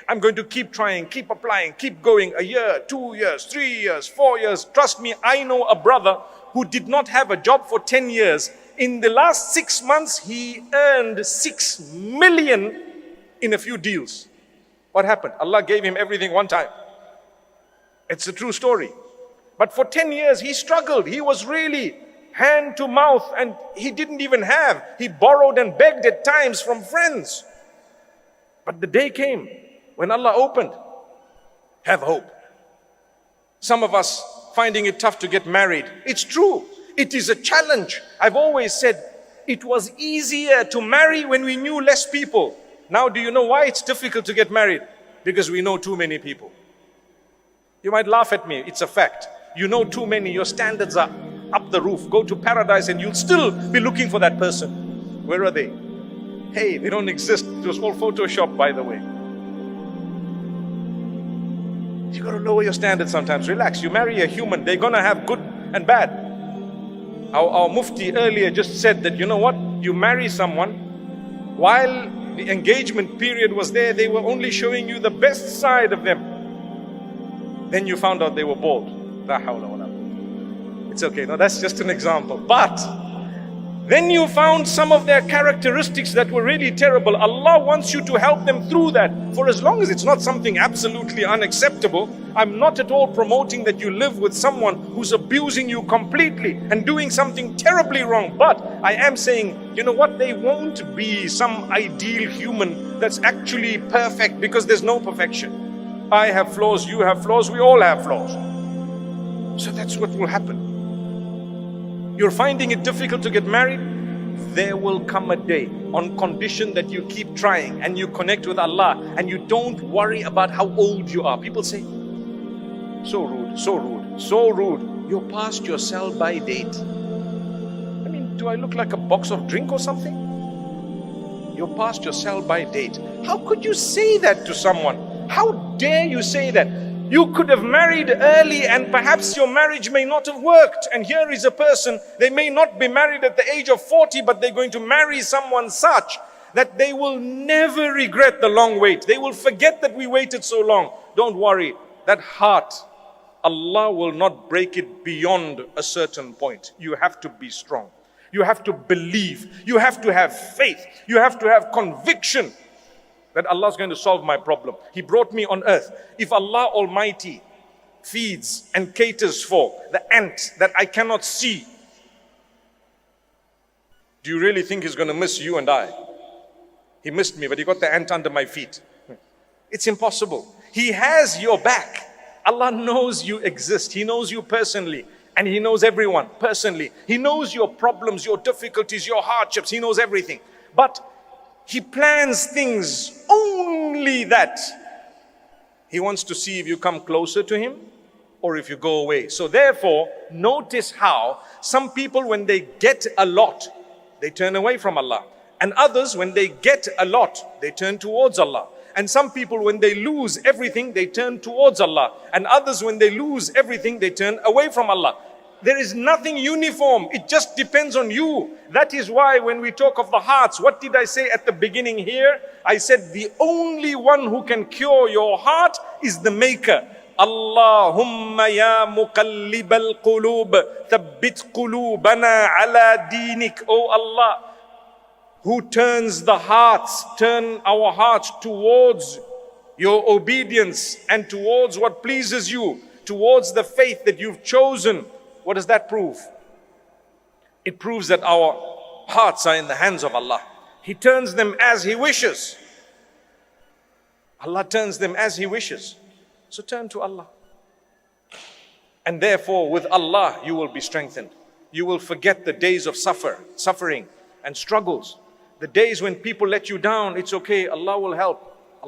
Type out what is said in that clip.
I'm going to keep trying, keep applying, keep going. A year, 2 years, 3 years, 4 years. Trust me, I know a brother who did not have a job for 10 years. In the last 6 months, he earned 6 million in a few deals. What happened? Allah gave him everything one time. It's a true story. But for 10 years, he struggled. He was really hand to mouth, and he didn't even have. He borrowed and begged at times from friends. But the day came when Allah opened. Have hope. Some of us finding it tough to get married. It's true. It is a challenge. I've always said it was easier to marry when we knew less people. Now do you know why it's difficult to get married? Because we know too many people. You might laugh at me. It's a fact. You know too many. Your standards are up the roof. Go to paradise and you'll still be looking for that person. Where are they? Hey, they don't exist. It was all Photoshop, by the way. You got to lower your standards sometimes. Relax. You marry a human. They're going to have good and bad. Our Mufti earlier just said that, you know what? You marry someone, while the engagement period was there, they were only showing you the best side of them. Then you found out they were bald. La hawla wa la quwwata. It's okay. No, that's just an example. But then you found some of their characteristics that were really terrible. Allah wants you to help them through that. For as long as it's not something absolutely unacceptable, I'm not at all promoting that you live with someone who's abusing you completely and doing something terribly wrong. But I am saying, you know what? They won't be some ideal human that's actually perfect, because there's no perfection. I have flaws, you have flaws, we all have flaws. So that's what will happen. You're finding it difficult to get married? There will come a day, on condition that you keep trying and you connect with Allah and you don't worry about how old you are. People say, so rude, so rude, so rude. You're past your sell-by date. I mean, do I look like a box of drink or something? You're past your sell-by date. How could you say that to someone? How dare you say that? You could have married early and perhaps your marriage may not have worked. And here is a person, they may not be married at the age of 40, but they're going to marry someone such that they will never regret the long wait. They will forget that we waited so long. Don't worry, that heart, Allah will not break it beyond a certain point. You have to be strong. You have to believe. You have to have faith. You have to have conviction that Allah is going to solve my problem. He brought me on earth. If Allah Almighty feeds and caters for the ant that I cannot see, do you really think He's going to miss you and I? He missed me, but He got the ant under my feet. It's impossible. He has your back. Allah knows you exist. He knows you personally. And He knows everyone personally. He knows your problems, your difficulties, your hardships. He knows everything. But He plans things only that He wants to see if you come closer to Him or if you go away. So therefore, notice how some people, when they get a lot, they turn away from Allah. And others, when they get a lot, they turn towards Allah. And some people, when they lose everything, they turn towards Allah. And others, when they lose everything, they turn away from Allah. There is nothing uniform. It just depends on you. That is why when we talk of the hearts, what did I say at the beginning here? I said the only one who can cure your heart is the Maker. Allahumma ya muqallibal qulub, thabbit qulubana ala dinik. Oh Allah, who turns the hearts, turn our hearts towards your obedience and towards what pleases you, towards the faith that you've chosen. What does that prove? It proves that our hearts are in the hands of Allah. He turns them as He wishes. Allah turns them as He wishes. So turn to Allah. And therefore, with Allah, you will be strengthened. You will forget the days of suffering and struggles. The days when people let you down, it's okay. Allah will help.